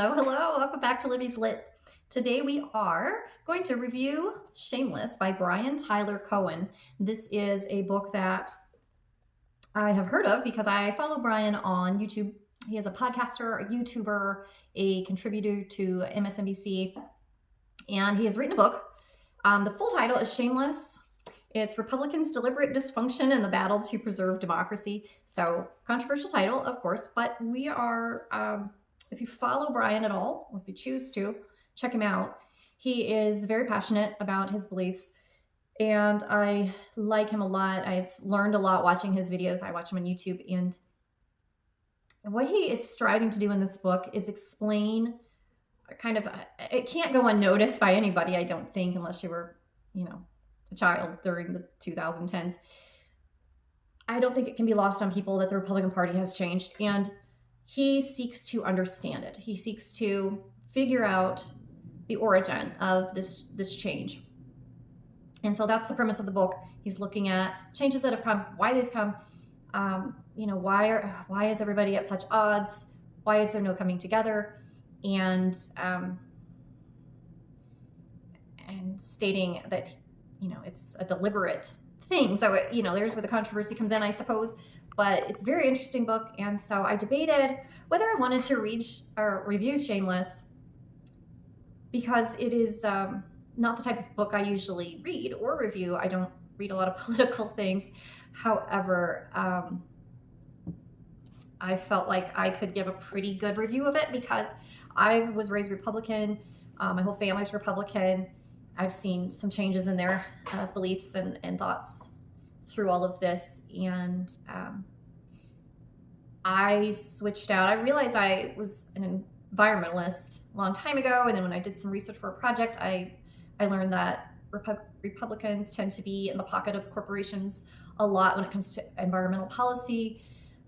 Hello, hello. Welcome back to Libby's Lit. Today we are going to review Shameless by Brian Tyler Cohen. This is a book that I have heard of because I follow Brian on YouTube. He is a podcaster, a YouTuber, a contributor to MSNBC, and he has written a book. The full title is Shameless. It's Republicans' Deliberate Dysfunction in the Battle to Preserve Democracy. So, controversial title, of course, but we are, if you follow Brian at all, or if you choose to, check him out. He is very passionate about his beliefs, and I like him a lot. I've learned a lot watching his videos. I watch him on YouTube, and what he is striving to do in this book is explain it can't go unnoticed by anybody, I don't think, unless you were, a child during the 2010s. I don't think it can be lost on people that the Republican Party has changed, and he seeks to understand it. He seeks to figure out the origin of this change. And so that's the premise of the book. He's looking at changes that have come, why they've come, why is everybody at such odds? Why is there no coming together? And stating that it's a deliberate thing. So, there's where the controversy comes in, I suppose. But it's a very interesting book. And so I debated whether I wanted to read or review Shameless, because it is not the type of book I usually read or review. I don't read a lot of political things. However, I felt like I could give a pretty good review of it because I was raised Republican. My whole family's Republican. I've seen some changes in their beliefs and thoughts through all of this. And I switched out. I realized I was an environmentalist a long time ago. And then when I did some research for a project, I learned that Republicans tend to be in the pocket of corporations a lot when it comes to environmental policy.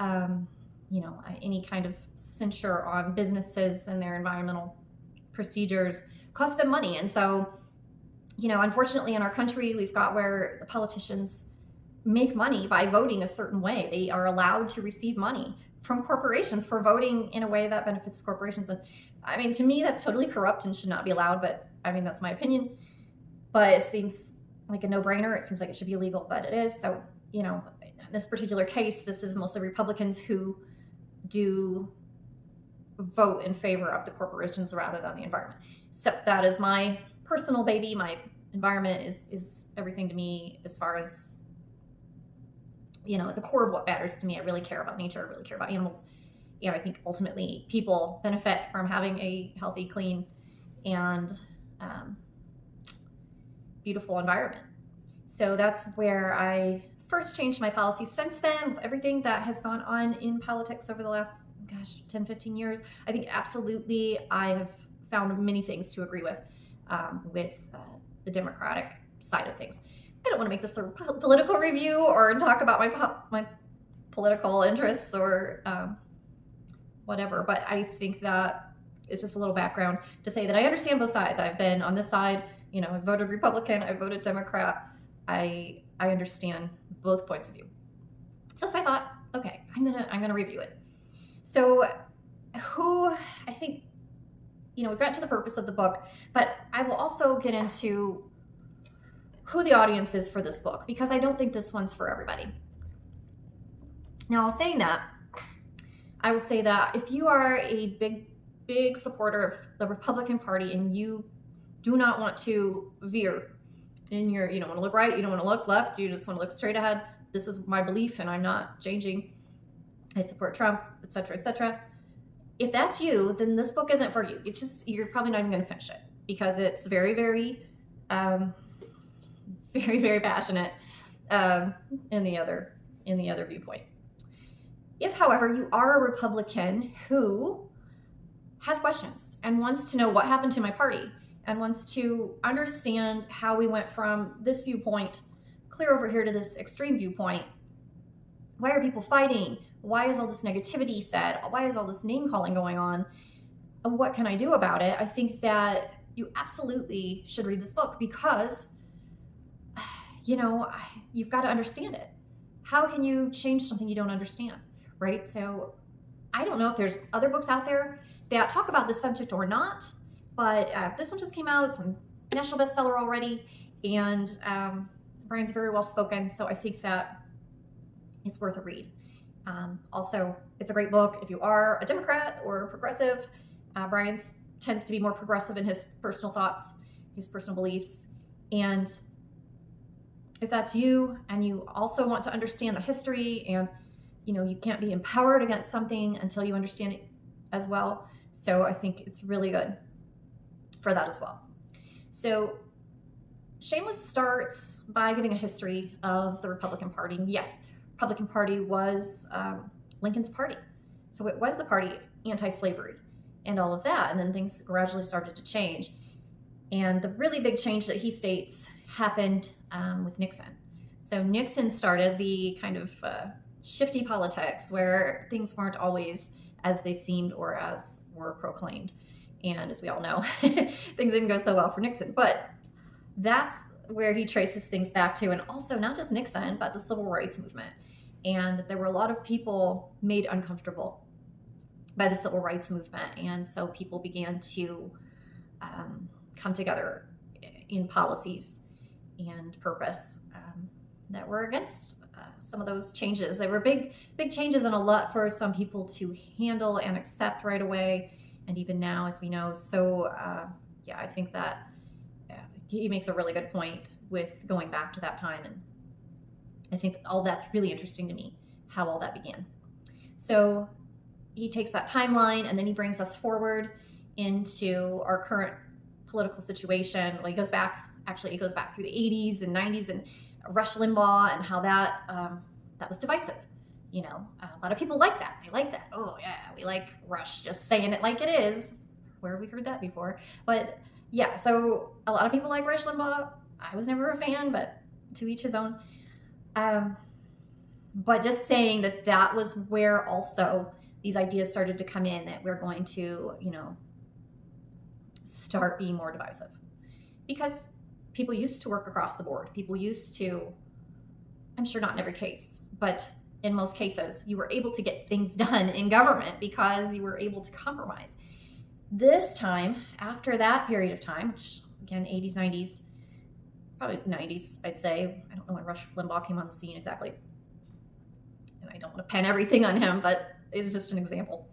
Any kind of censure on businesses and their environmental procedures cost them money. And so, unfortunately in our country, we've got where the politicians make money by voting a certain way. They are allowed to receive money from corporations for voting in a way that benefits corporations. And to me, that's totally corrupt and should not be allowed, but that's my opinion. But it seems like a no-brainer. It seems like it should be illegal, but it is. So, in this particular case, this is mostly Republicans who do vote in favor of the corporations rather than the environment. So that is my personal baby. My environment is everything to me as far as, at the core of what matters to me. I really care about nature. I really care about animals. I think ultimately people benefit from having a healthy, clean, and beautiful environment. So that's where I first changed my policy. Since then, with everything that has gone on in politics over the last 10, 15 years, I think absolutely I have found many things to agree with the Democratic side of things. I don't want to make this a political review or talk about my political interests or whatever, but I think that it's just a little background to say that I understand both sides. I've been on this side, I voted Republican, I voted Democrat. I understand both points of view. So that's why I thought, okay, I'm gonna review it. So I think, we've got to the purpose of the book, but I will also get into who the audience is for this book, because I don't think this one's for everybody. Now, saying that, I will say that if you are a big supporter of the Republican Party and you do not want to veer in you don't want to look right, you don't want to look left, you just want to look straight ahead. This is my belief and I'm not changing. I support Trump, etc., etc. If that's you, then this book isn't for you. You're probably not even going to finish it because it's very, very, very, very passionate in the other viewpoint. If, however, you are a Republican who has questions and wants to know what happened to my party and wants to understand how we went from this viewpoint clear over here to this extreme viewpoint, why are people fighting? Why is all this negativity said? Why is all this name calling going on? What can I do about it? I think that you absolutely should read this book because, you've got to understand it. How can you change something you don't understand, right? So I don't know if there's other books out there that talk about this subject or not. But this one just came out. It's a national bestseller already, and Brian's very well spoken, so I think that it's worth a read. Also, it's a great book if you are a Democrat or a progressive. Brian tends to be more progressive in his personal thoughts, his personal beliefs. And if that's you and you also want to understand the history, and you can't be empowered against something until you understand it as well. So I think it's really good for that as well. So Shameless starts by giving a history of the Republican Party. Yes, Republican Party was Lincoln's party. So it was the party of anti-slavery and all of that. And then things gradually started to change. And the really big change that he states happened with Nixon. So Nixon started the kind of shifty politics where things weren't always as they seemed or as were proclaimed. And as we all know, things didn't go so well for Nixon. But that's where he traces things back to. And also not just Nixon, but the civil rights movement. And there were a lot of people made uncomfortable by the civil rights movement. And so people began to come together in policies and purpose that were against some of those changes. They were big changes and a lot for some people to handle and accept right away. And even now, as we know. So I think that he makes a really good point with going back to that time. And I think all that's really interesting to me, how all that began. So he takes that timeline and then he brings us forward into our current political situation. Well, he goes back through the 80s and 90s and Rush Limbaugh and how that was divisive. A lot of people like that. They like that. Oh yeah, we like Rush just saying it like it is. Where have we heard that before? But yeah, so a lot of people like Rush Limbaugh. I was never a fan, but to each his own. But just saying that was where also these ideas started to come in, that we're going to, start being more divisive. Because people used to work across the board. People used to, I'm sure not in every case, but in most cases, you were able to get things done in government because you were able to compromise. This time, after that period of time, which again, 80s, 90s, probably 90s, I'd say. I don't know when Rush Limbaugh came on the scene exactly. And I don't want to pen everything on him, but it's just an example.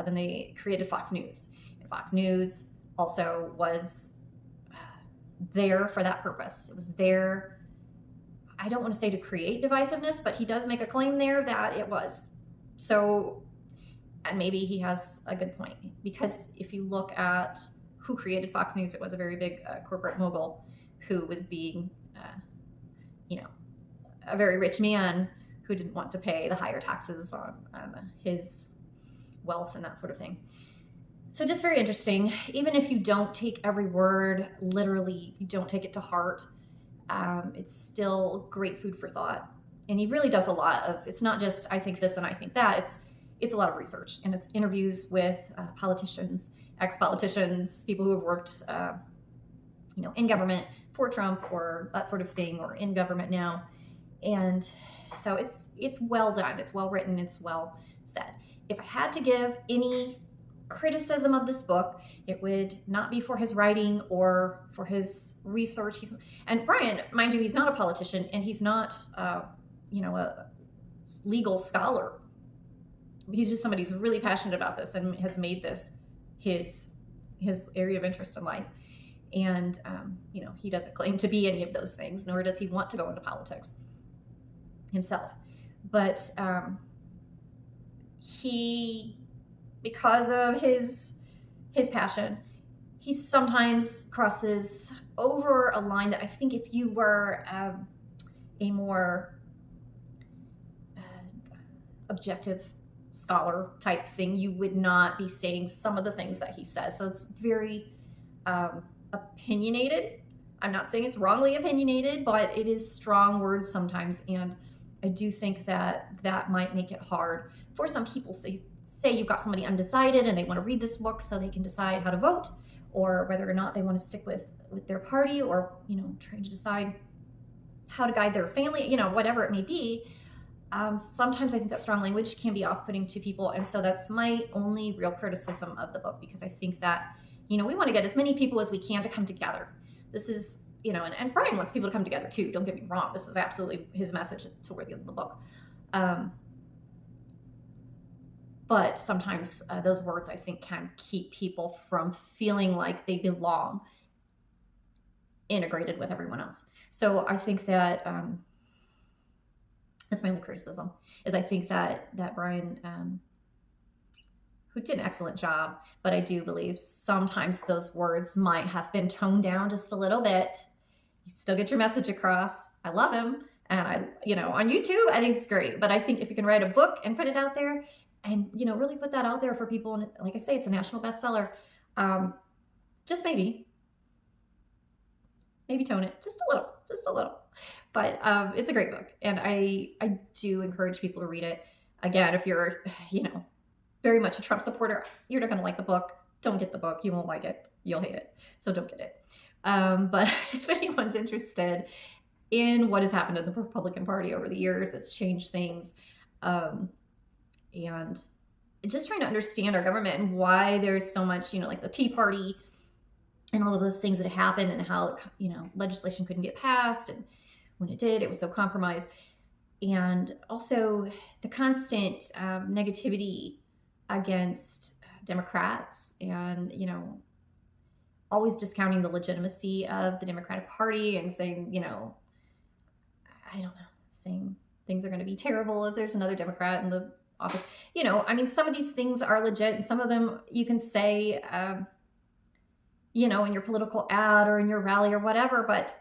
Then they created Fox News. And Fox News also was there for that purpose. It was there, I don't want to say to create divisiveness, but he does make a claim there that it was. So, and maybe he has a good point, because if you look at who created Fox News, it was a very big corporate mogul who was being, a very rich man who didn't want to pay the higher taxes on his wealth and that sort of thing. So just very interesting. Even if you don't take every word literally, you don't take it to heart, it's still great food for thought. And he really does a lot of, it's not just I think this and I think that, it's a lot of research, and it's interviews with politicians, ex-politicians, people who have worked in government for Trump or that sort of thing, or in government now. And so it's well done, it's well written, it's well said. If I had to give any criticism of this book, it would not be for his writing or for his research. And Brian, mind you, he's not a politician, and he's not a legal scholar. He's just somebody who's really passionate about this and has made this his area of interest in life. And he doesn't claim to be any of those things, nor does he want to go into politics himself. But he, because of his passion, he sometimes crosses over a line that I think if you were a more objective scholar type thing, you would not be saying some of the things that he says. So it's very opinionated. I'm not saying it's wrongly opinionated, but it is strong words sometimes. And I do think that might make it hard for some people. Say you've got somebody undecided and they want to read this book so they can decide how to vote, or whether or not they want to stick with their party, or trying to decide how to guide their family, whatever it may be. sometimes I think that strong language can be off-putting to people. And so that's my only real criticism of the book, because I think that, we want to get as many people as we can to come together. This is, and Brian wants people to come together too. Don't get me wrong. This is absolutely his message to worthy of the book. But sometimes those words, I think, can keep people from feeling like they belong integrated with everyone else. So I think that that's my only criticism, is I think that Brian, who did an excellent job, but I do believe sometimes those words might have been toned down just a little bit. You still get your message across. I love him. And on YouTube, I think it's great. But I think if you can write a book and put it out there and, really put that out there for people, and like I say, it's a national bestseller, just maybe tone it just a little. But it's a great book, and I do encourage people to read it. Again, if you're, very much a Trump supporter, you're not going to like the book. Don't get the book. You won't like it. You'll hate it. So don't get it. But if anyone's interested in what has happened in the Republican Party over the years, it's changed things. And just trying to understand our government and why there's so much, like the Tea Party and all of those things that happened, and how, legislation couldn't get passed. And when it did, it was so compromised. And also the constant negativity against Democrats, and, always discounting the legitimacy of the Democratic Party and saying, I don't know, saying things are going to be terrible if there's another Democrat in the office. Some of these things are legit, and some of them you can say, in your political ad or in your rally or whatever, but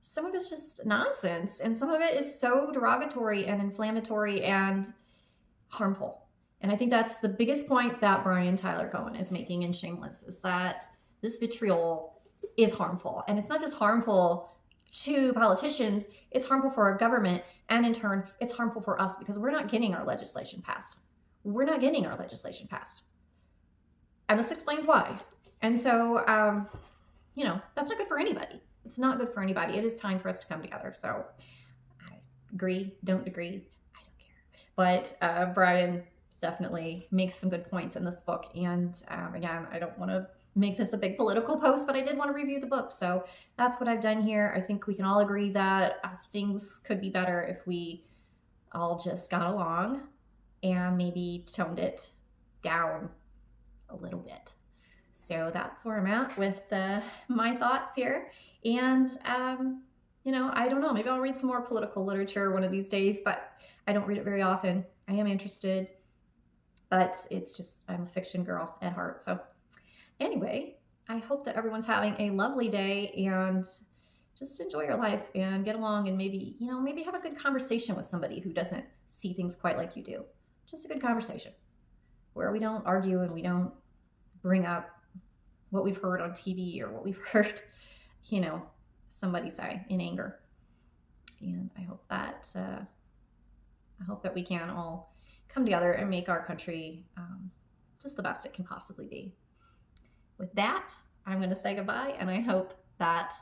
some of it's just nonsense, and some of it is so derogatory and inflammatory and harmful. And I think that's the biggest point that Brian Tyler Cohen is making in Shameless, is that this vitriol is harmful. And it's not just harmful to politicians, it's harmful for our government, and in turn, it's harmful for us, because we're not getting our legislation passed. And this explains why. And so, that's not good for anybody. It's not good for anybody. It is time for us to come together. So I agree, don't agree, I don't care. But Brian definitely makes some good points in this book. And again, I don't want to make this a big political post, but I did want to review the book. So that's what I've done here. I think we can all agree that things could be better if we all just got along and maybe toned it down a little bit. So that's where I'm at with my thoughts here. And, I don't know, maybe I'll read some more political literature one of these days, but I don't read it very often. I am interested, but it's just, I'm a fiction girl at heart. So anyway, I hope that everyone's having a lovely day, and just enjoy your life and get along, and maybe have a good conversation with somebody who doesn't see things quite like you do. Just a good conversation where we don't argue and we don't bring up what we've heard on TV or what we've heard, somebody say in anger. And I hope that we can all come together and make our country just the best it can possibly be. With that, I'm going to say goodbye, and I hope that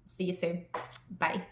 see you soon. Bye.